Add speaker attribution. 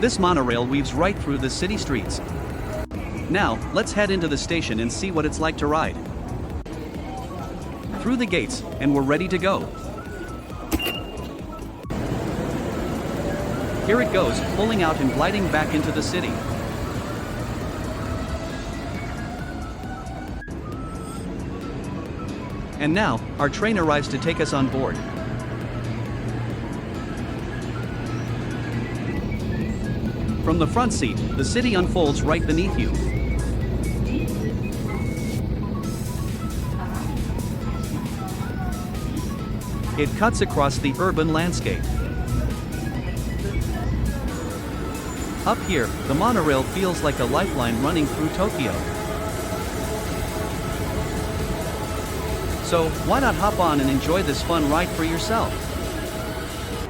Speaker 1: This monorail weaves right through the city streets. Now, let's head into the station and see what it's like to ride. Through the gates, and we're ready to go. Here it goes, pulling out and gliding back into the city. And now, our train arrives to take us on board. From the front seat, the city unfolds right beneath you. It cuts across the urban landscape. Up here, the monorail feels like a lifeline running through Tokyo. So, why not hop on and enjoy this fun ride for yourself?